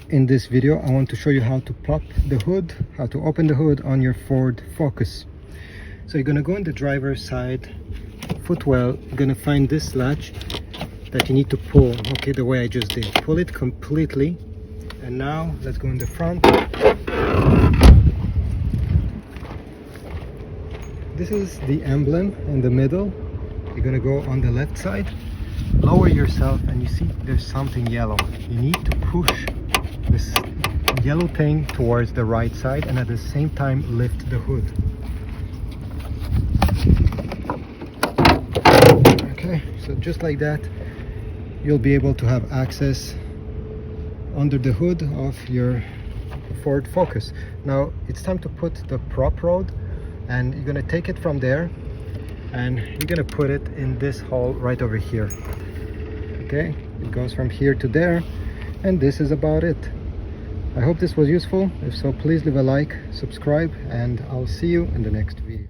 In this video I want to show you how to pop the hood, how to open the hood on your Ford Focus. So you're gonna go on the driver's side footwell. You're gonna find this latch that you need to pull, okay, the way I just did. Pull it completely. And now let's go in the front. This is the emblem in the middle. You're gonna go on the left side, lower yourself, and you see there's something yellow. You need to push this yellow thing towards the right side and at the same time lift the hood. Okay, so just like that you'll be able to have access under the hood of your Ford Focus. Now it's time to put the prop rod, and you're gonna take it from there and you're gonna put it in this hole right over here. Okay, it goes from here to there, and this is about it. I hope this was useful. If so, please leave a like, subscribe, and I'll see you in the next video.